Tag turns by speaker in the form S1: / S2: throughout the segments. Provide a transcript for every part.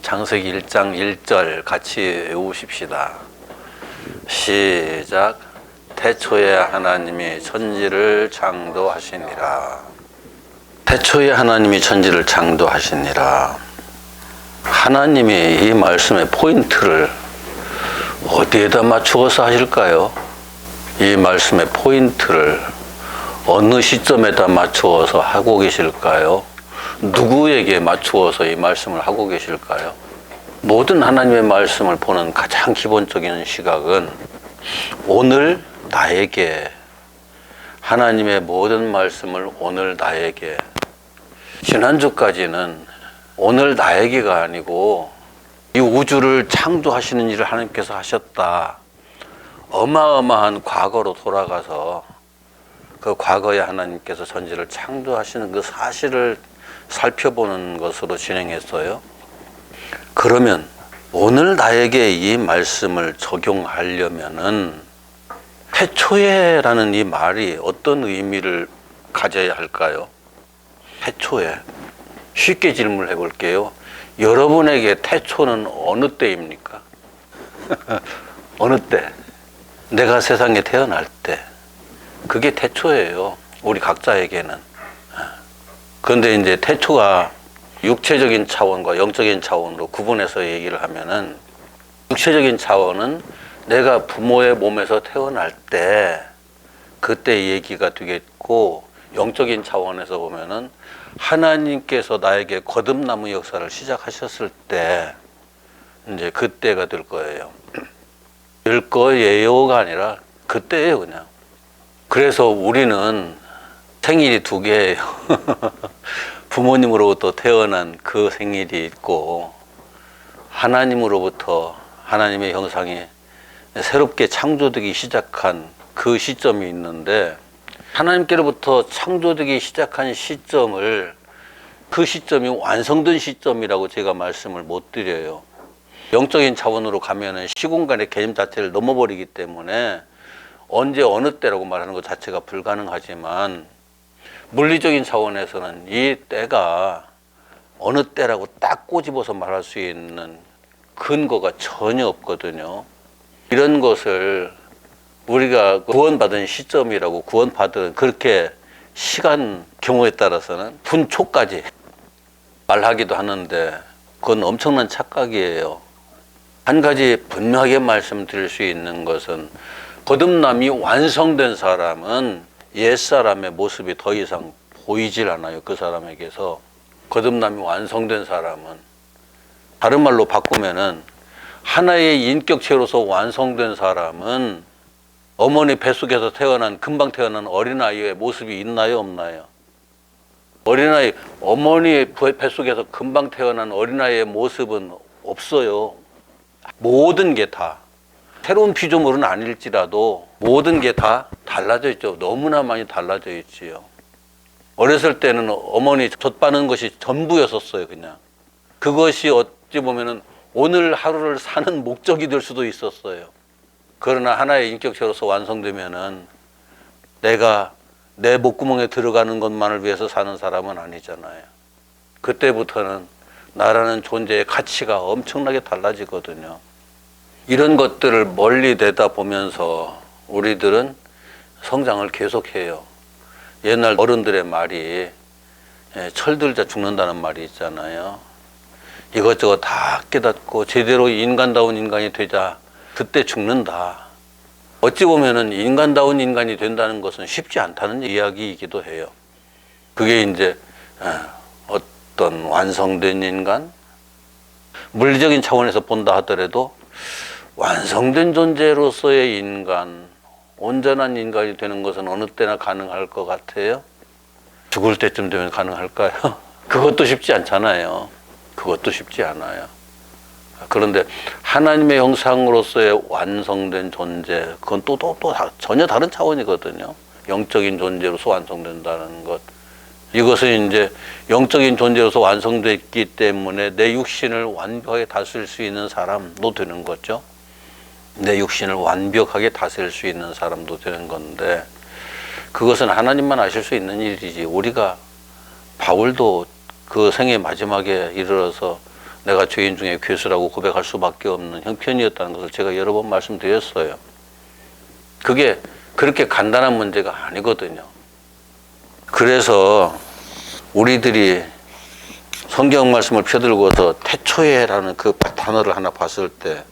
S1: 창세기 1장 1절 같이 외우십시다. 시작. 태초에 하나님이 천지를 창조하시니라. 태초에 하나님이 천지를 창조하시니라. 하나님이 이 말씀의 포인트를 어디에다 맞추어서 하실까요? 이 말씀의 포인트를 어느 시점에다 맞추어서 하고 계실까요? 누구에게 맞추어서 이 말씀을 하고 계실까요? 모든 하나님의 말씀을 보는 가장 기본적인 시각은 오늘 나에게, 하나님의 모든 말씀을 오늘 나에게, 지난주까지는 오늘 나에게가 아니고 이 우주를 창조하시는 일을 하나님께서 하셨다. 어마어마한 과거로 돌아가서 그 과거에 하나님께서 천지를 창조하시는 그 사실을 살펴보는 것으로 진행했어요. 그러면 오늘 나에게 이 말씀을 적용하려면은 태초에라는 이 말이 어떤 의미를 가져야 할까요? 태초에. 쉽게 질문해 볼게요. 여러분에게 태초는 어느 때입니까? 어느 때? 내가 세상에 태어날 때. 그게 태초예요. 우리 각자에게는. 그런데 이제 태초가 육체적인 차원과 영적인 차원으로 구분해서 얘기를 하면은, 육체적인 차원은 내가 부모의 몸에서 태어날 때 그때 얘기가 되겠고, 영적인 차원에서 보면은 하나님께서 나에게 거듭나무 역사를 시작하셨을 때 이제 그때가 될 거예요. 될 거예요가 아니라 그때예요, 그냥. 그래서 우리는 생일이 두 개예요. 부모님으로부터 태어난 그 생일이 있고, 하나님으로부터 하나님의 형상이 새롭게 창조되기 시작한 그 시점이 있는데, 하나님께로부터 창조되기 시작한 시점을, 그 시점이 완성된 시점이라고 제가 말씀을 못 드려요. 영적인 차원으로 가면은 시공간의 개념 자체를 넘어버리기 때문에 언제 어느 때라고 말하는 것 자체가 불가능하지만, 물리적인 차원에서는 이 때가 어느 때라고 딱 꼬집어서 말할 수 있는 근거가 전혀 없거든요. 이런 것을 우리가 구원받은 시점이라고, 구원받은 그렇게 시간 경우에 따라서는 분초까지 말하기도 하는데 그건 엄청난 착각이에요. 한 가지 분명하게 말씀드릴 수 있는 것은, 거듭남이 완성된 사람은 옛사람의 모습이 더 이상 보이질 않아요. 그 사람에게서. 거듭남이 완성된 사람은, 다른 말로 바꾸면은 하나의 인격체로서 완성된 사람은 어머니 뱃속에서 태어난, 금방 태어난 어린아이의 모습이 있나요, 없나요? 어린아이, 어머니 뱃속에서 금방 태어난 어린아이의 모습은 없어요. 모든 게 다, 새로운 피조물은 아닐지라도 모든 게 다 달라져 있죠. 너무나 많이 달라져 있지요. 어렸을 때는 어머니 젖 빠는 것이 전부였었어요, 그냥. 그것이 어찌 보면은 오늘 하루를 사는 목적이 될 수도 있었어요. 그러나 하나의 인격체로서 완성되면은 내가 내 목구멍에 들어가는 것만을 위해서 사는 사람은 아니잖아요. 그때부터는 나라는 존재의 가치가 엄청나게 달라지거든요. 이런 것들을 멀리 내다보면서 우리들은 성장을 계속해요. 옛날 어른들의 말이, 철들자 죽는다는 말이 있잖아요. 이것저것 다 깨닫고 제대로 인간다운 인간이 되자, 그때 죽는다. 어찌 보면은 인간다운 인간이 된다는 것은 쉽지 않다는 이야기이기도 해요. 그게 이제 어떤 완성된 인간, 물리적인 차원에서 본다 하더라도 완성된 존재로서의 인간, 온전한 인간이 되는 것은 어느 때나 가능할 것 같아요? 죽을 때쯤 되면 가능할까요? 그것도 쉽지 않잖아요. 그것도 쉽지 않아요. 그런데 하나님의 형상으로서의 완성된 존재, 그건 또 전혀 다른 차원이거든요. 영적인 존재로서 완성된다는 것. 이것은 이제 영적인 존재로서 완성됐기 때문에 내 육신을 완벽하게 다스릴 수 있는 사람도 되는 거죠. 내 육신을 완벽하게 다스릴 수 있는 사람도 되는 건데, 그것은 하나님만 아실 수 있는 일이지, 우리가, 바울도 그 생의 마지막에 이르러서 내가 죄인 중에 괴수라고 고백할 수밖에 없는 형편이었다는 것을 제가 여러 번 말씀드렸어요. 그게 그렇게 간단한 문제가 아니거든요. 그래서 우리들이 성경 말씀을 펴들고서 태초에라는 그 단어를 하나 봤을 때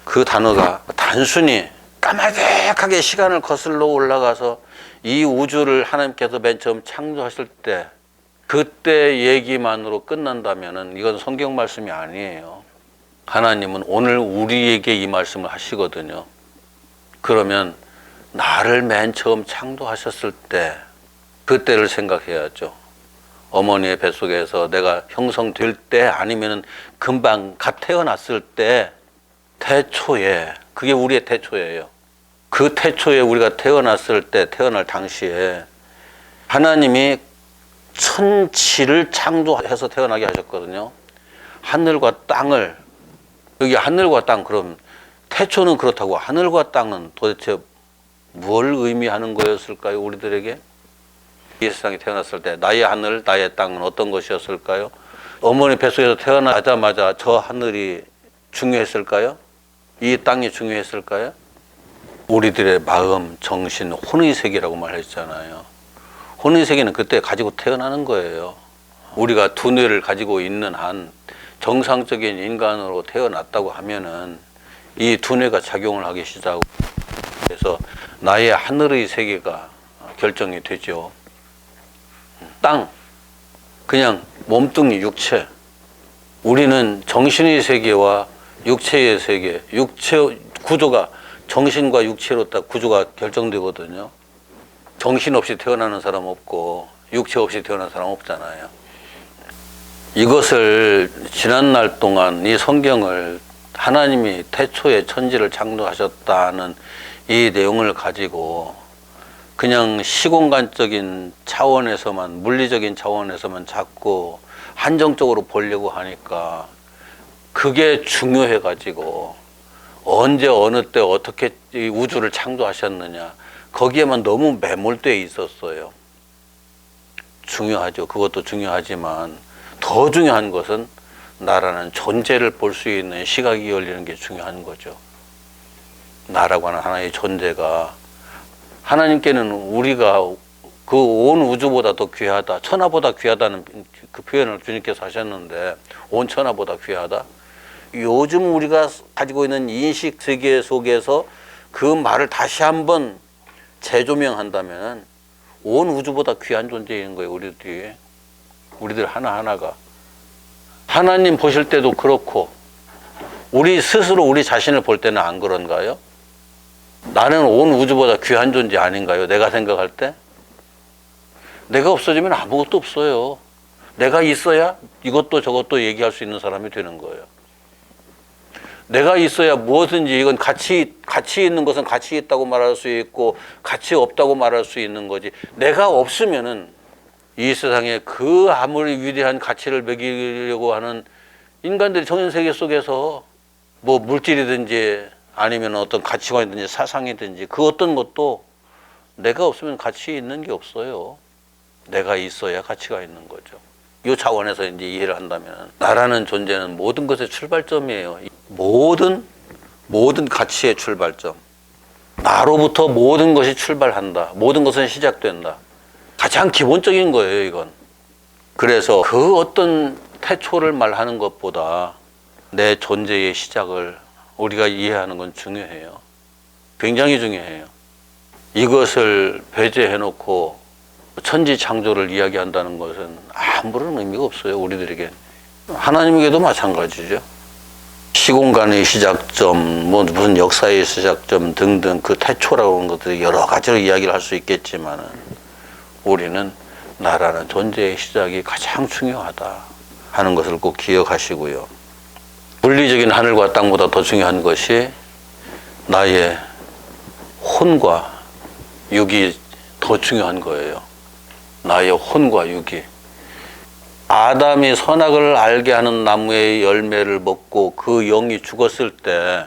S1: 그 단어가 단순히 까마득하게 시간을 거슬러 올라가서 이 우주를 하나님께서 맨 처음 창조하실 때 그때 얘기만으로 끝난다면은 이건 성경 말씀이 아니에요. 하나님은 오늘 우리에게 이 말씀을 하시거든요. 그러면 나를 맨 처음 창조하셨을 때 그때를 생각해야죠. 어머니의 뱃속에서 내가 형성될 때 아니면은 금방 갓 태어났을 때 태초에, 그게 우리의 태초예요. 그 태초에 우리가 태어났을 때, 태어날 당시에 하나님이 천지를 창조해서 태어나게 하셨거든요. 하늘과 땅을, 여기 하늘과 땅, 그럼 태초는 그렇다고 하늘과 땅은 도대체 뭘 의미하는 거였을까요? 우리들에게? 이 세상에 태어났을 때 나의 하늘, 나의 땅은 어떤 것이었을까요? 어머니 뱃속에서 태어나자마자 저 하늘이 중요했을까요? 이 땅이 중요했을까요? 우리들의 마음, 정신, 혼의 세계라고 말했잖아요. 혼의 세계는 그때 가지고 태어나는 거예요. 우리가 두뇌를 가지고 있는 한 정상적인 인간으로 태어났다고 하면은 이 두뇌가 작용을 하기 시작하고 그래서 나의 하늘의 세계가 결정이 되죠. 땅, 그냥 몸뚱이, 육체. 우리는 정신의 세계와 육체의 세계, 육체 구조가 정신과 육체로 딱 구조가 결정되거든요. 정신 없이 태어나는 사람 없고 육체 없이 태어난 사람 없잖아요. 이것을 지난날 동안 이 성경을 하나님이 태초에 천지를 창조하셨다는 이 내용을 가지고 그냥 시공간적인 차원에서만, 물리적인 차원에서만 자꾸 한정적으로 보려고 하니까 그게 중요해 가지고 언제 어느 때 어떻게 이 우주를 창조하셨느냐 거기에만 너무 매몰되어 있었어요. 중요하죠. 그것도 중요하지만 더 중요한 것은 나라는 존재를 볼 수 있는 시각이 열리는 게 중요한 거죠. 나라고 하는 하나의 존재가 하나님께는 우리가 그 온 우주보다 더 귀하다, 천하보다 귀하다는 그 표현을 주님께서 하셨는데 온 천하보다 귀하다? 요즘 우리가 가지고 있는 인식 세계 속에서 그 말을 다시 한번 재조명한다면 온 우주보다 귀한 존재인 거예요. 우리들 하나하나가. 하나님 보실 때도 그렇고 우리 스스로 우리 자신을 볼 때는 안 그런가요? 나는 온 우주보다 귀한 존재 아닌가요? 내가 생각할 때? 내가 없어지면 아무것도 없어요. 내가 있어야 이것도 저것도 얘기할 수 있는 사람이 되는 거예요. 내가 있어야 무엇인지 이건 가치 있는 것은 가치 있다고 말할 수 있고 가치 없다고 말할 수 있는 거지. 내가 없으면은 이 세상에 그 아무리 위대한 가치를 매기려고 하는 인간들이 정신 세계 속에서 뭐 물질이든지 아니면 어떤 가치관이든지 사상이든지 그 어떤 것도 내가 없으면 가치 있는 게 없어요. 내가 있어야 가치가 있는 거죠. 이 차원에서 이제 이해를 한다면 나라는 존재는 모든 것의 출발점이에요. 모든 가치의 출발점. 나로부터 모든 것이 출발한다. 모든 것은 시작된다. 가장 기본적인 거예요, 이건. 그래서 그 어떤 태초를 말하는 것보다 내 존재의 시작을 우리가 이해하는 건 중요해요. 굉장히 중요해요. 이것을 배제해놓고 천지 창조를 이야기한다는 것은 아무런 의미가 없어요, 우리들에게. 하나님에게도 마찬가지죠. 시공간의 시작점, 뭐 무슨 역사의 시작점 등등 그 태초라고 하는 것들이 여러 가지로 이야기를 할 수 있겠지만 우리는 나라는 존재의 시작이 가장 중요하다 하는 것을 꼭 기억하시고요. 물리적인 하늘과 땅보다 더 중요한 것이 나의 혼과 육이 더 중요한 거예요. 나의 혼과 육이. 아담이 선악을 알게 하는 나무의 열매를 먹고 그 영이 죽었을 때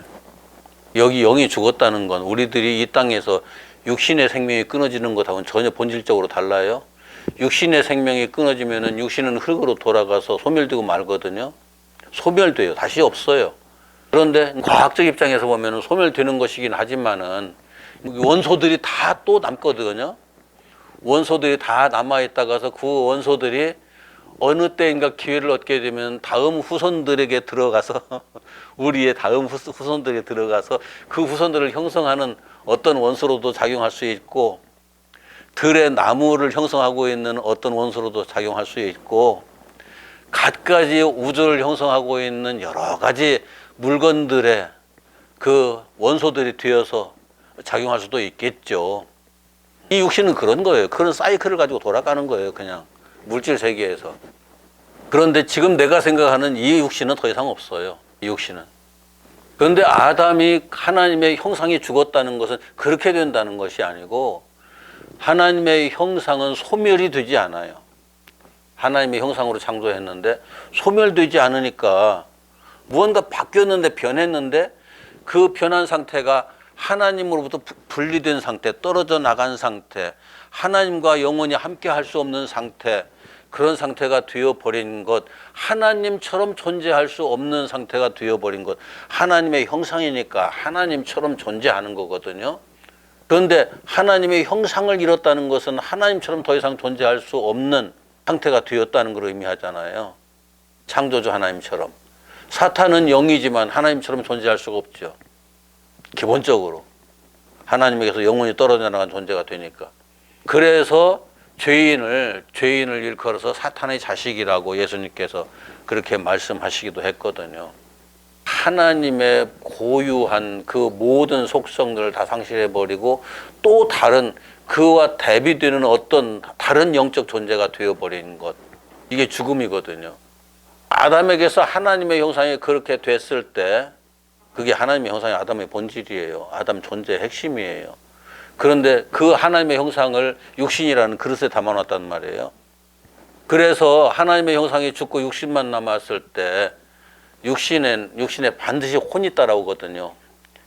S1: 여기 영이 죽었다는 건 우리들이 이 땅에서 육신의 생명이 끊어지는 것하고는 전혀 본질적으로 달라요. 육신의 생명이 끊어지면은 육신은 흙으로 돌아가서 소멸되고 말거든요. 소멸돼요. 다시 없어요. 그런데 과학적 입장에서 보면 소멸되는 것이긴 하지만은 원소들이 다 또 남거든요. 원소들이 다 남아있다가서 그 원소들이 어느 때인가 기회를 얻게 되면 다음 후손들에게 들어가서 우리의 다음 후손들에게 들어가서 그 후손들을 형성하는 어떤 원소로도 작용할 수 있고 들의 나무를 형성하고 있는 어떤 원소로도 작용할 수 있고 갖가지 우주를 형성하고 있는 여러 가지 물건들의 그 원소들이 되어서 작용할 수도 있겠죠. 이 육신은 그런 거예요. 그런 사이클을 가지고 돌아가는 거예요. 그냥 물질 세계에서. 그런데 지금 내가 생각하는 이 육신은 더 이상 없어요. 이 육신은. 그런데 아담이 하나님의 형상이 죽었다는 것은 그렇게 된다는 것이 아니고 하나님의 형상은 소멸이 되지 않아요. 하나님의 형상으로 창조했는데 소멸되지 않으니까 무언가 바뀌었는데 변했는데 그 변한 상태가 하나님으로부터 분리된 상태, 떨어져 나간 상태, 하나님과 영원히 함께 할 수 없는 상태, 그런 상태가 되어버린 것, 하나님처럼 존재할 수 없는 상태가 되어버린 것, 하나님의 형상이니까 하나님처럼 존재하는 거거든요. 그런데 하나님의 형상을 잃었다는 것은 하나님처럼 더 이상 존재할 수 없는 상태가 되었다는 걸 의미하잖아요. 창조주 하나님처럼. 사탄은 영이지만 하나님처럼 존재할 수가 없죠. 기본적으로 하나님에게서 영원히 떨어져 나간 존재가 되니까. 그래서 죄인을 일컬어서 사탄의 자식이라고 예수님께서 그렇게 말씀하시기도 했거든요. 하나님의 고유한 그 모든 속성들을 다 상실해버리고 또 다른 그와 대비되는 어떤 다른 영적 존재가 되어버린 것, 이게 죽음이거든요. 아담에게서 하나님의 형상이 그렇게 됐을 때 그게 하나님의 형상이 아담의 본질이에요. 아담 존재의 핵심이에요. 그런데 그 하나님의 형상을 육신이라는 그릇에 담아놨단 말이에요. 그래서 하나님의 형상이 죽고 육신만 남았을 때 육신에 반드시 혼이 따라오거든요.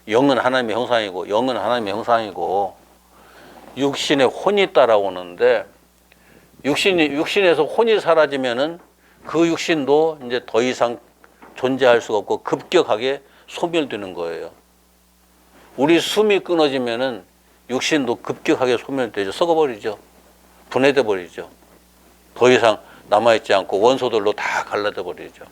S1: 영은 하나님의 형상이고 영은 하나님의 형상이고 육신에 혼이 따라오는데 육신에서 혼이 사라지면은 그 육신도 이제 더 이상 존재할 수가 없고 급격하게 소멸되는 거예요. 우리 숨이 끊어지면은 육신도 급격하게 소멸되죠. 썩어버리죠. 분해돼 버리죠. 더 이상 남아있지 않고 원소들로 다 갈라져 버리죠.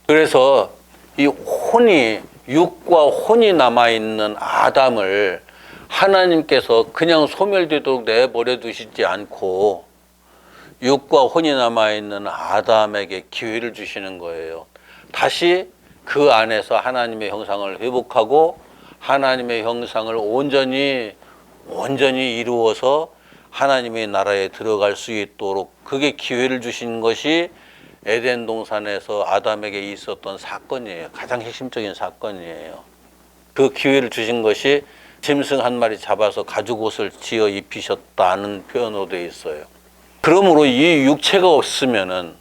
S1: 그래서 이 혼이, 육과 혼이 남아있는 아담을 하나님께서 그냥 소멸되도록 내버려 두시지 않고 육과 혼이 남아있는 아담에게 기회를 주시는 거예요. 다시 그 안에서 하나님의 형상을 회복하고 하나님의 형상을 온전히 이루어서 하나님의 나라에 들어갈 수 있도록 그게 기회를 주신 것이 에덴 동산에서 아담에게 있었던 사건이에요. 가장 핵심적인 사건이에요. 그 기회를 주신 것이 짐승 한 마리 잡아서 가죽옷을 지어 입히셨다는 표현으로 되어 있어요. 그러므로 이 육체가 없으면은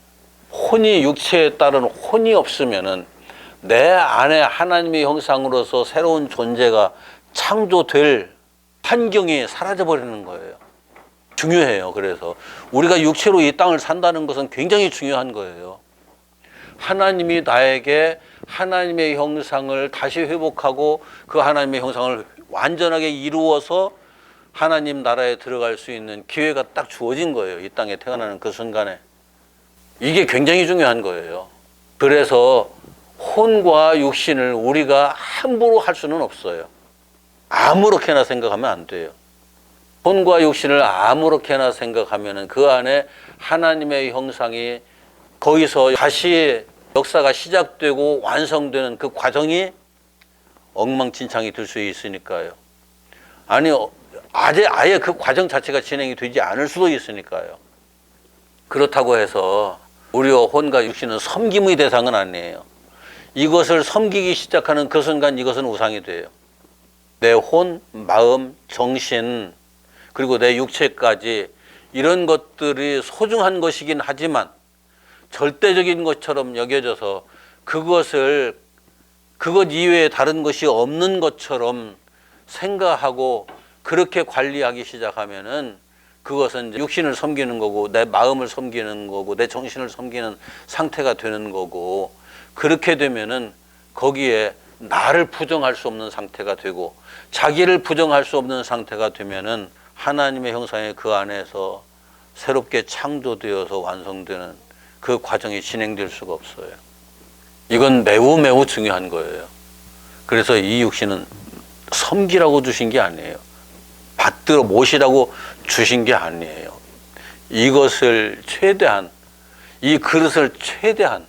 S1: 육체에 따른 혼이 없으면은 내 안에 하나님의 형상으로서 새로운 존재가 창조될 환경이 사라져 버리는 거예요. 중요해요. 그래서 우리가 육체로 이 땅을 산다는 것은 굉장히 중요한 거예요. 하나님이 나에게 하나님의 형상을 다시 회복하고 그 하나님의 형상을 완전하게 이루어서 하나님 나라에 들어갈 수 있는 기회가 딱 주어진 거예요. 이 땅에 태어나는 그 순간에. 이게 굉장히 중요한 거예요. 그래서 혼과 육신을 우리가 함부로 할 수는 없어요. 아무렇게나 생각하면 안 돼요. 혼과 육신을 아무렇게나 생각하면 그 안에 하나님의 형상이 거기서 다시 역사가 시작되고 완성되는 그 과정이 엉망진창이 될 수 있으니까요. 아니, 아예 그 과정 자체가 진행이 되지 않을 수도 있으니까요. 그렇다고 해서 우리와 혼과 육신은 섬김의 대상은 아니에요. 이것을 섬기기 시작하는 그 순간 이것은 우상이 돼요. 내 혼, 마음, 정신, 그리고 내 육체까지 이런 것들이 소중한 것이긴 하지만 절대적인 것처럼 여겨져서 그것 이외에 다른 것이 없는 것처럼 생각하고 그렇게 관리하기 시작하면은 그것은 육신을 섬기는 거고 내 마음을 섬기는 거고 내 정신을 섬기는 상태가 되는 거고 그렇게 되면은 거기에 나를 부정할 수 없는 상태가 되고 자기를 부정할 수 없는 상태가 되면은 하나님의 형상의 그 안에서 새롭게 창조되어서 완성되는 그 과정이 진행될 수가 없어요. 이건 매우 매우 중요한 거예요. 그래서 이 육신은 섬기라고 주신 게 아니에요. 받들어 모시라고 주신 게 아니에요. 이것을 최대한, 이 그릇을 최대한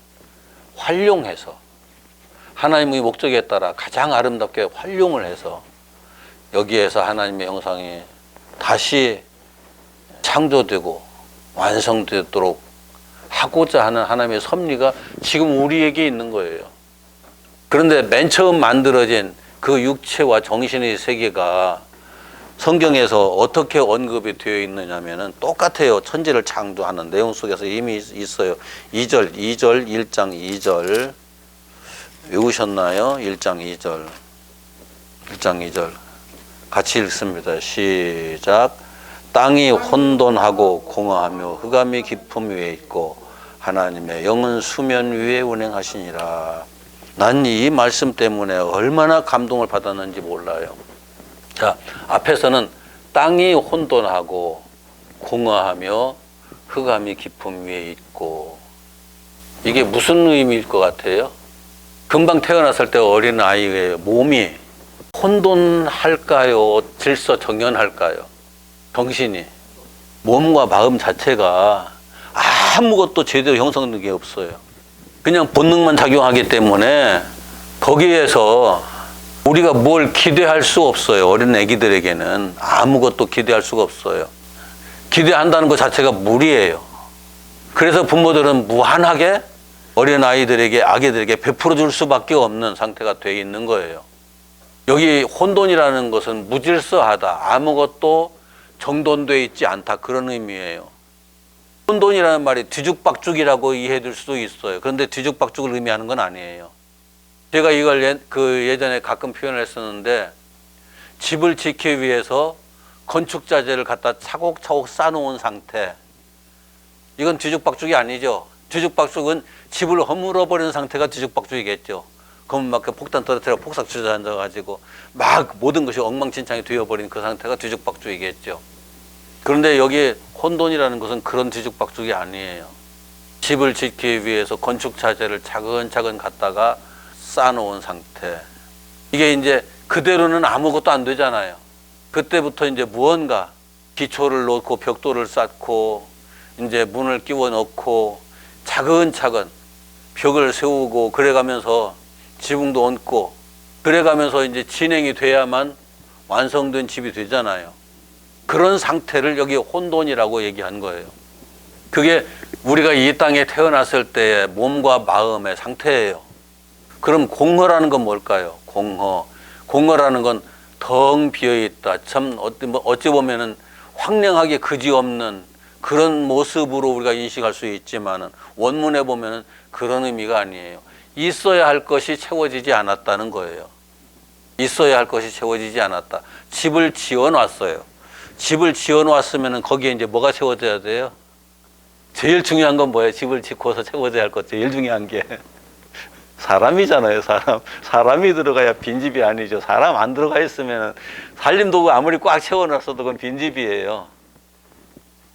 S1: 활용해서 하나님의 목적에 따라 가장 아름답게 활용을 해서 여기에서 하나님의 형상이 다시 창조되고 완성되도록 하고자 하는 하나님의 섭리가 지금 우리에게 있는 거예요. 그런데 맨 처음 만들어진 그 육체와 정신의 세계가 성경에서 어떻게 언급이 되어 있느냐면은 똑같아요. 천지를 창조하는 내용 속에서 이미 있어요. 1장 2절 외우셨나요? 1장 2절 같이 읽습니다. 시작. 땅이 혼돈하고 공허하며 흑암이 깊음 위에 있고 하나님의 영은 수면 위에 운행하시니라. 난 이 말씀 때문에 얼마나 감동을 받았는지 몰라요. 자, 앞에서는 땅이 혼돈하고 공허하며 흑암이 깊음 위에 있고, 이게 무슨 의미일 것 같아요? 금방 태어났을 때 어린 아이의 몸이 혼돈할까요? 질서 정연할까요? 정신이, 몸과 마음 자체가 아무것도 제대로 형성된 게 없어요. 그냥 본능만 작용하기 때문에 거기에서 우리가 뭘 기대할 수 없어요. 어린 애기들에게는 아무것도 기대할 수가 없어요. 기대한다는 것 자체가 무리예요. 그래서 부모들은 무한하게 어린 아이들에게, 아기들에게 베풀어 줄 수밖에 없는 상태가 되어 있는 거예요. 여기 혼돈이라는 것은 무질서하다, 아무것도 정돈되어 있지 않다, 그런 의미예요. 혼돈이라는 말이 뒤죽박죽이라고 이해될 수도 있어요. 그런데 뒤죽박죽을 의미하는 건 아니에요. 제가 이걸 예전에 가끔 표현을 했었는데, 집을 지키기 위해서 건축자재를 갖다 차곡차곡 쌓아놓은 상태, 이건 뒤죽박죽이 아니죠. 뒤죽박죽은 집을 허물어버리는 상태가 뒤죽박죽이겠죠. 그러면 막 폭탄 떨어뜨려 폭삭 주저앉아가지고 막 모든 것이 엉망진창이 되어버린 그 상태가 뒤죽박죽이겠죠. 그런데 여기 혼돈이라는 것은 그런 뒤죽박죽이 아니에요. 집을 지키기 위해서 건축자재를 차근차근 갖다가 쌓아놓은 상태. 이게 이제 그대로는 아무것도 안 되잖아요. 그때부터 이제 무언가 기초를 놓고 벽돌을 쌓고 이제 문을 끼워 넣고 차근차근 벽을 세우고 그래가면서 지붕도 얹고 그래가면서 이제 진행이 돼야만 완성된 집이 되잖아요. 그런 상태를 여기 혼돈이라고 얘기한 거예요. 그게 우리가 이 땅에 태어났을 때의 몸과 마음의 상태예요. 그럼 공허라는 건 뭘까요? 공허라는 건 텅 비어있다. 참 어찌 보면은 황량하게 그지없는 그런 모습으로 우리가 인식할 수 있지만은 원문에 보면은 그런 의미가 아니에요. 있어야 할 것이 채워지지 않았다는 거예요. 있어야 할 것이 채워지지 않았다. 집을 지어놨어요. 집을 지어놨으면은 거기에 이제 뭐가 채워져야 돼요? 제일 중요한 건 뭐예요? 집을 짓고서 채워져야 할 것 제일 중요한 게 사람이잖아요. 사람이 들어가야 빈집이 아니죠. 사람 안 들어가 있으면 살림도구 아무리 꽉 채워놨어도 그건 빈집이에요.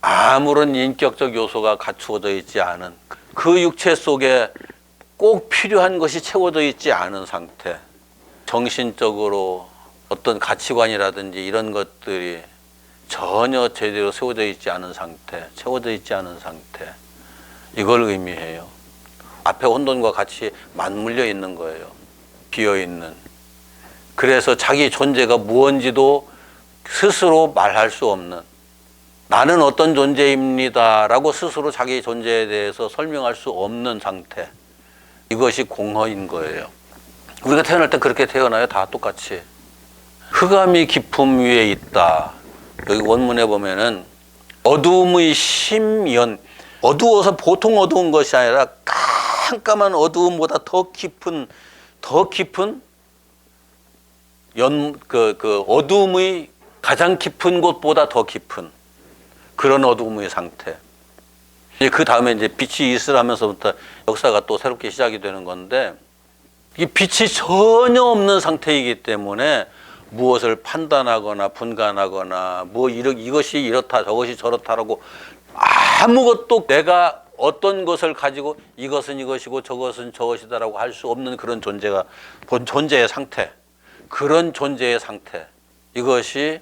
S1: 아무런 인격적 요소가 갖추어져 있지 않은 그 육체 속에 꼭 필요한 것이 채워져 있지 않은 상태, 정신적으로 어떤 가치관이라든지 이런 것들이 전혀 제대로 세워져 있지 않은 상태, 채워져 있지 않은 상태, 이걸 의미해요. 앞에 혼돈과 같이 맞물려 있는 거예요. 비어있는. 그래서 자기 존재가 무언지도 스스로 말할 수 없는, 나는 어떤 존재입니다 라고 스스로 자기 존재에 대해서 설명할 수 없는 상태, 이것이 공허인 거예요. 우리가 태어날 때 그렇게 태어나요. 다 똑같이. 흑암이 깊음 위에 있다. 여기 원문에 보면은 어두움의 심연, 어두워서 보통 어두운 것이 아니라 깜깜한 어두움보다 더 깊은 어두움의 가장 깊은 곳보다 더 깊은 그런 어두움의 상태. 이제 그 다음에 이제 빛이 있으라면서부터 역사가 또 새롭게 시작이 되는 건데, 이 빛이 전혀 없는 상태이기 때문에 무엇을 판단하거나 분간하거나 이것이 이렇다 저것이 저렇다라고 아무것도 내가 어떤 것을 가지고 이것은 이것이고 저것은 저것이다라고 할 수 없는 그런 존재의 상태, 그런 존재의 상태, 이것이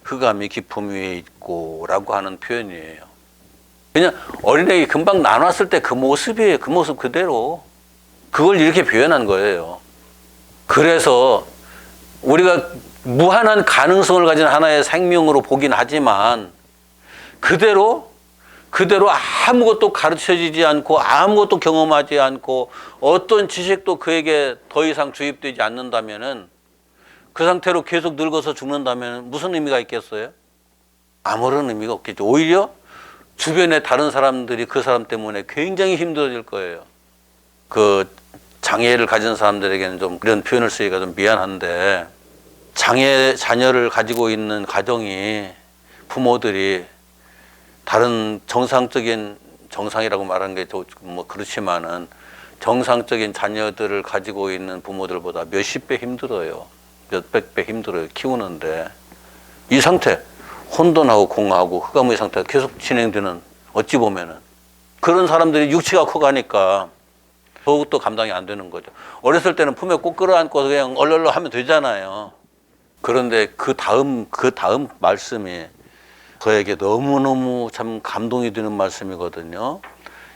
S1: 흑암이 깊음 위에 있고라고 하는 표현이에요. 그냥 어린애가 금방 나눴을 때 그 모습이에요. 그 모습 그대로. 그걸 이렇게 표현한 거예요. 그래서 우리가 무한한 가능성을 가진 하나의 생명으로 보긴 하지만 그대로 아무것도 가르쳐지지 않고 아무것도 경험하지 않고 어떤 지식도 그에게 더 이상 주입되지 않는다면은, 그 상태로 계속 늙어서 죽는다면 무슨 의미가 있겠어요? 아무런 의미가 없겠죠. 오히려 주변의 다른 사람들이 그 사람 때문에 굉장히 힘들어질 거예요. 그 장애를 가진 사람들에게는 좀 이런 표현을 쓰기가 좀 미안한데, 장애 자녀를 가지고 있는 가정이, 부모들이 다른 정상이라고 말하는 게 뭐 그렇지만은 정상적인 자녀들을 가지고 있는 부모들보다 몇십 배 힘들어요. 몇백 배 힘들어요. 키우는데. 이 상태, 혼돈하고 공허하고 흑암의 상태가 계속 진행되는, 어찌 보면은 그런 사람들이 육체가 커가니까 더욱더 감당이 안 되는 거죠. 어렸을 때는 품에 꼭 끌어안고 그냥 얼얼얼 하면 되잖아요. 그런데 그 다음 말씀이 저에게 너무너무 참 감동이 되는 말씀이거든요.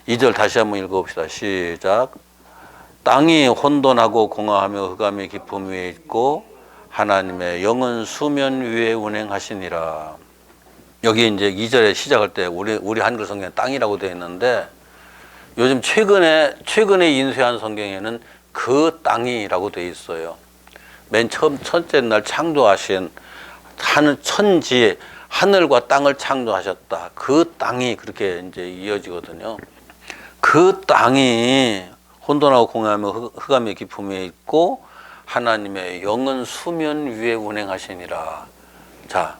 S1: 2절 다시 한번 읽어봅시다. 시작. 땅이 혼돈하고 공허하며 흑암의 깊음 위에 있고 하나님의 영은 수면 위에 운행하시니라. 여기 이제 2절에 시작할 때 우리 한글 성경에 땅이라고 되어 있는데, 요즘 최근에 인쇄한 성경에는 그 땅이라고 되어 있어요. 맨 첫째 날 창조하신 천지, 하늘과 땅을 창조하셨다. 그 땅이 그렇게 이제 이어지거든요. 그 땅이 혼돈하고 공허하며 흑암의 깊음에 있고 하나님의 영은 수면 위에 운행하시니라. 자,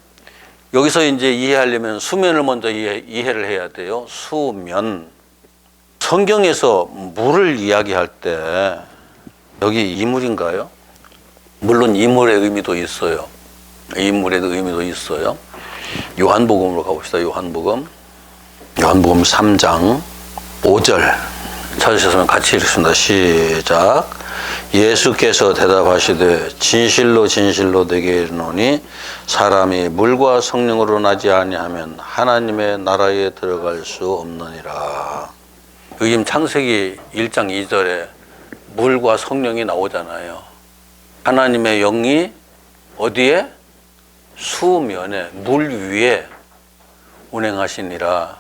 S1: 여기서 이제 이해하려면 수면을 먼저 이해를 해야 돼요. 수면. 성경에서 물을 이야기할 때 여기 이물인가요? 물론 이물의 의미도 있어요. 이물의 의미도 있어요. 요한복음으로 가봅시다. 요한복음 3장 5절 찾으셨으면 같이 읽습니다. 시작. 예수께서 대답하시되 진실로 진실로 내게 이르노니 사람이 물과 성령으로 나지 아니하면 하나님의 나라에 들어갈 수 없느니라. 여기 창세기 1장 2절에 물과 성령이 나오잖아요. 하나님의 영이 어디에? 수면에, 물 위에 운행하시니라.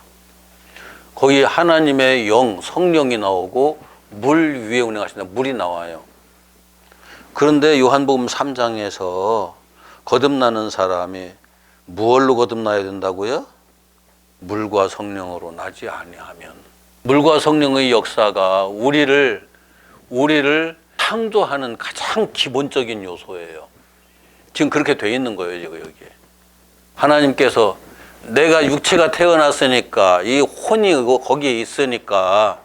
S1: 거기 하나님의 영, 성령이 나오고 물 위에 운행하시니라. 물이 나와요. 그런데 요한복음 3장에서 거듭나는 사람이 무엇로 거듭나야 된다고요? 물과 성령으로 나지 아니하면. 물과 성령의 역사가 우리를 창조하는 가장 기본적인 요소예요. 지금 그렇게 돼 있는 거예요, 지금 여기. 하나님께서 내가 육체가 태어났으니까 이 혼이 거기에 있으니까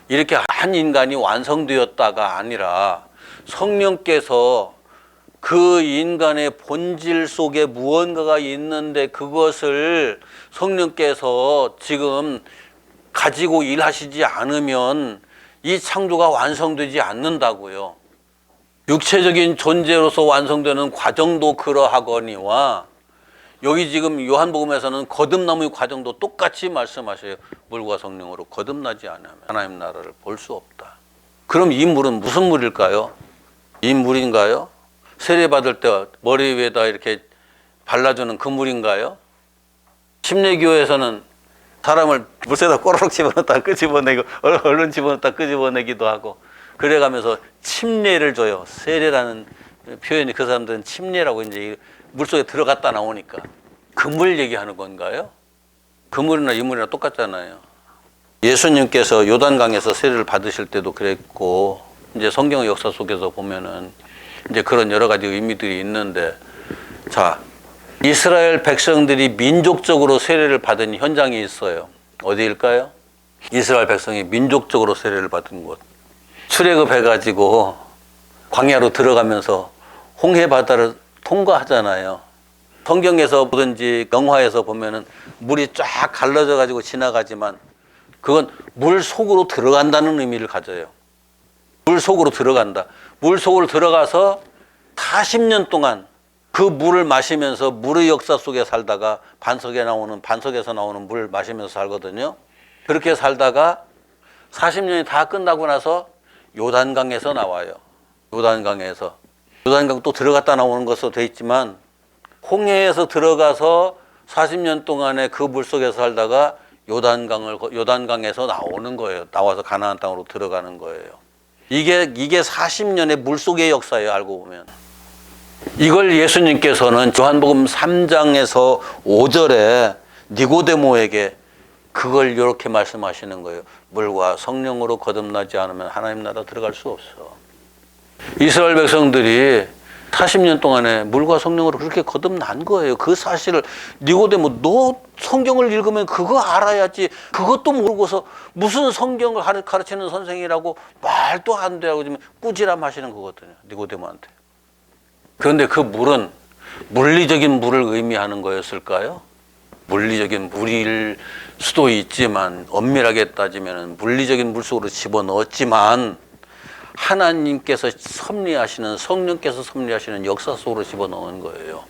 S1: 이렇게 한 인간이 완성되었다가 아니라 성령께서 그 인간의 본질 속에 무언가가 있는데 그것을 성령께서 지금 가지고 일하시지 않으면 이 창조가 완성되지 않는다고요. 육체적인 존재로서 완성되는 과정도 그러하거니와 여기 지금 요한복음에서는 거듭남의 과정도 똑같이 말씀하셔요. 물과 성령으로 거듭나지 않으면 하나님 나라를 볼 수 없다. 그럼 이 물은 무슨 물일까요? 이 물인가요? 세례받을 때 머리 위에다 이렇게 발라주는 그 물인가요? 침례교회에서는 사람을 물에다 꼬르륵 집어넣었다 끄집어내고 얼른 집어넣었다 끄집어내기도 하고 그래가면서 침례를 줘요. 세례라는 표현이 그 사람들은 침례라고 이제 물속에 들어갔다 나오니까 그 물 얘기하는 건가요? 그 물이나 이 물이나 똑같잖아요. 예수님께서 요단강에서 세례를 받으실 때도 그랬고 이제 성경의 역사 속에서 보면은 이제 그런 여러 가지 의미들이 있는데 자, 이스라엘 백성들이 민족적으로 세례를 받은 현장이 있어요. 어디일까요? 이스라엘 백성이 민족적으로 세례를 받은 곳. 출애굽해가지고 광야로 들어가면서 홍해 바다를 통과하잖아요. 성경에서 보든지 영화에서 보면은 물이 쫙 갈라져 가지고 지나가지만 그건 물 속으로 들어간다는 의미를 가져요. 물 속으로 들어간다. 물 속으로 들어가서 40년 동안 그 물을 마시면서 물의 역사 속에 살다가 반석에서 나오는 물을 마시면서 살거든요. 그렇게 살다가 40년이 다 끝나고 나서 요단강에서 나와요. 요단강에서. 요단강 또 들어갔다 나오는 것으로 돼 있지만 홍해에서 들어가서 40년 동안에 그 물속에서 살다가 요단강에서 나오는 거예요. 나와서 가나안 땅으로 들어가는 거예요. 이게 40년의 물속의 역사예요. 알고 보면. 이걸 예수님께서는 요한복음 3장에서 5절에 니고데모에게 그걸 이렇게 말씀하시는 거예요. 물과 성령으로 거듭나지 않으면 하나님 나라 들어갈 수 없어. 이스라엘 백성들이 40년 동안에 물과 성령으로 그렇게 거듭난 거예요. 그 사실을 니고데모, 너 성경을 읽으면 그거 알아야지. 그것도 모르고서 무슨 성경을 가르치는 선생이라고 말도 안 되고 지금 꾸지람 하시는 거거든요. 니고데모한테. 그런데 그 물은 물리적인 물을 의미하는 거였을까요? 물리적인 물일 수도 있지만 엄밀하게 따지면 물리적인 물 속으로 집어넣었지만 하나님께서 섭리하시는, 성령께서 섭리하시는 역사 속으로 집어넣은 거예요.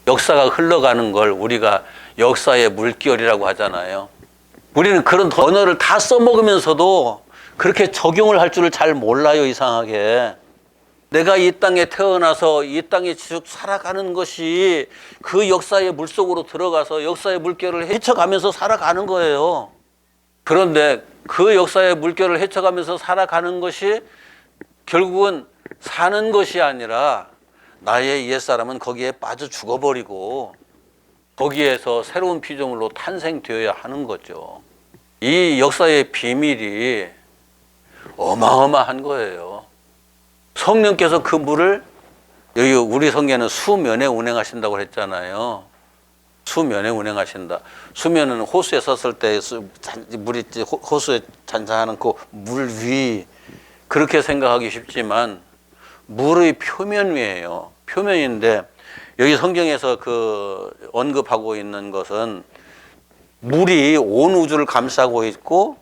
S1: 역사가 흘러가는 걸 우리가 역사의 물결이라고 하잖아요. 우리는 그런 언어를 다 써먹으면서도 그렇게 적용을 할 줄을 잘 몰라요. 이상하게. 내가 이 땅에 태어나서 이 땅에 쭉 살아가는 것이 그 역사의 물속으로 들어가서 역사의 물결을 헤쳐가면서 살아가는 거예요. 그런데 그 역사의 물결을 헤쳐가면서 살아가는 것이 결국은 사는 것이 아니라 나의 옛사람은 거기에 빠져 죽어버리고 거기에서 새로운 피조물로 탄생되어야 하는 거죠. 이 역사의 비밀이 어마어마한 거예요. 성령께서 그 물을, 여기 우리 성경에는 수면에 운행하신다고 했잖아요. 수면에 운행하신다. 수면은 호수에 섰을 때 물이 호수에 잔잔한 그 물 위, 그렇게 생각하기 쉽지만 물의 표면 위에요. 표면인데 여기 성경에서 그 언급하고 있는 것은 물이 온 우주를 감싸고 있고,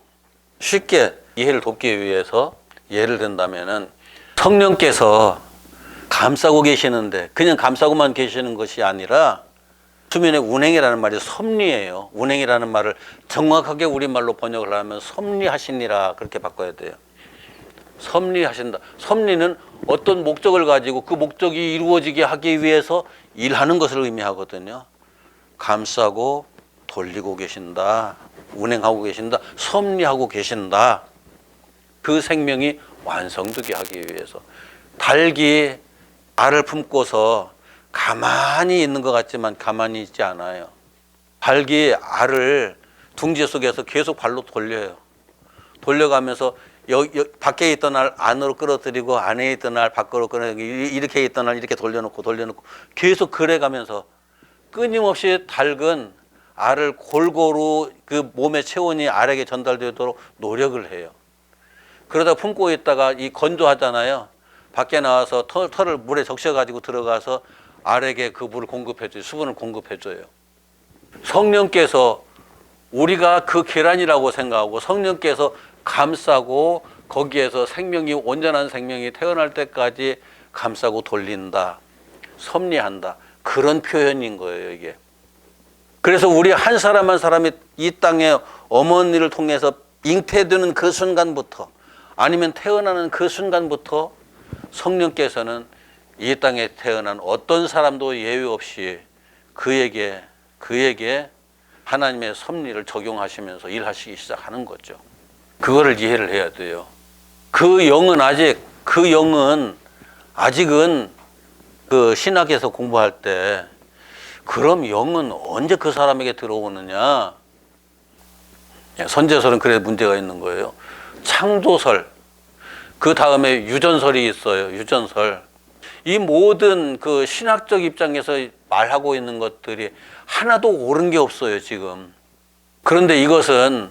S1: 쉽게 이해를 돕기 위해서 예를 든다면은 성령께서 감싸고 계시는데 그냥 감싸고만 계시는 것이 아니라 수면의 운행이라는 말이 섭리예요. 운행이라는 말을 정확하게 우리말로 번역을 하면 섭리하시니라 그렇게 바꿔야 돼요. 섭리하신다. 섭리는 어떤 목적을 가지고 그 목적이 이루어지게 하기 위해서 일하는 것을 의미하거든요. 감싸고 돌리고 계신다. 운행하고 계신다. 섭리하고 계신다. 그 생명이 완성되게 하기 위해서. 닭이 알을 품고서 가만히 있는 것 같지만 가만히 있지 않아요. 닭이 알을 둥지 속에서 계속 발로 돌려요. 돌려가면서 밖에 있던 알 안으로 끌어들이고 안에 있던 알 밖으로 끌어들이고 이렇게 있던 알 이렇게 돌려놓고 계속 그래가면서 끊임없이 닭은 알을 골고루 그 몸의 체온이 알에게 전달되도록 노력을 해요. 그러다 품고 있다가 이 건조하잖아요. 밖에 나와서 털을 물에 적셔가지고 들어가서 알에게 그 물을 공급해줘요. 수분을 공급해줘요. 성령께서 우리가 그 계란이라고 생각하고 성령께서 감싸고 거기에서 생명이, 온전한 생명이 태어날 때까지 감싸고 돌린다. 섭리한다. 그런 표현인 거예요, 이게. 그래서 우리 한 사람 한 사람이 이 땅에 어머니를 통해서 잉태되는 그 순간부터 아니면 태어나는 그 순간부터 성령께서는 이 땅에 태어난 어떤 사람도 예외 없이 그에게 하나님의 섭리를 적용하시면서 일하시기 시작하는 거죠. 그거를 이해를 해야 돼요. 그 영은 아직은 그 신학에서 공부할 때 그럼 영은 언제 그 사람에게 들어오느냐? 선제설은 그래 문제가 있는 거예요. 창조설, 그 다음에 유전설이 있어요. 유전설. 이 모든 그 신학적 입장에서 말하고 있는 것들이 하나도 옳은 게 없어요, 지금. 그런데 이것은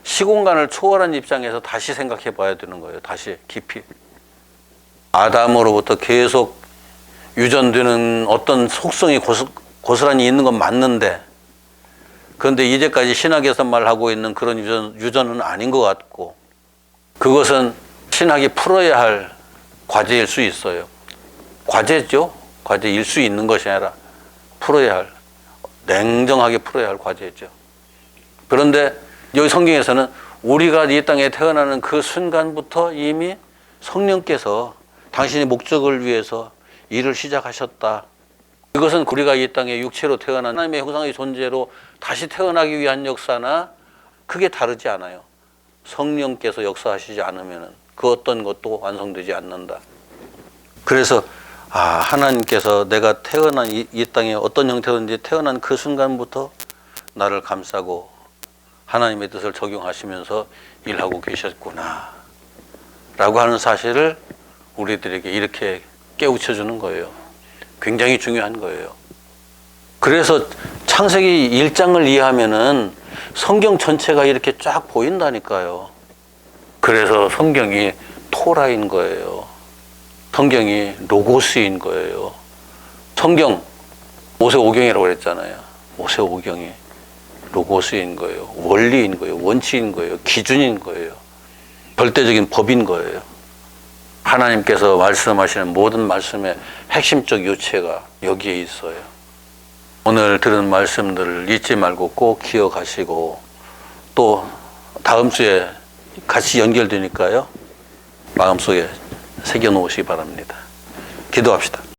S1: 시공간을 초월한 입장에서 다시 생각해 봐야 되는 거예요. 다시 깊이. 아담으로부터 계속 유전되는 어떤 속성이 고스란히 있는 건 맞는데, 그런데 이제까지 신학에서 말하고 있는 그런 유전은 아닌 것 같고, 그것은 신학이 풀어야 할 과제일 수 있어요. 과제죠. 과제일 수 있는 것이 아니라 풀어야 할, 냉정하게 풀어야 할 과제죠. 그런데 여기 성경에서는 우리가 이 땅에 태어나는 그 순간부터 이미 성령께서 당신의 목적을 위해서 일을 시작하셨다. 이것은 우리가 이 땅에 육체로 태어난 하나님의 형상의 존재로 다시 태어나기 위한 역사나 크게 다르지 않아요. 성령께서 역사하시지 않으면 그 어떤 것도 완성되지 않는다. 그래서 하나님께서 내가 태어난 이 땅에 어떤 형태로든지 태어난 그 순간부터 나를 감싸고 하나님의 뜻을 적용하시면서 일하고 계셨구나 라고 하는 사실을 우리들에게 이렇게 깨우쳐 주는 거예요. 굉장히 중요한 거예요. 그래서 창세기 1장을 이해하면은 성경 전체가 이렇게 쫙 보인다니까요. 그래서 성경이 토라인 거예요. 성경이 로고스인 거예요. 성경 모세오경이라고 그랬잖아요. 모세오경이 로고스인 거예요. 원리인 거예요. 원칙인 거예요. 기준인 거예요. 절대적인 법인 거예요. 하나님께서 말씀하시는 모든 말씀의 핵심적 요체가 여기에 있어요. 오늘 들은 말씀들을 잊지 말고 꼭 기억하시고, 또 다음 주에 같이 연결되니까요, 마음속에 새겨놓으시기 바랍니다. 기도합시다.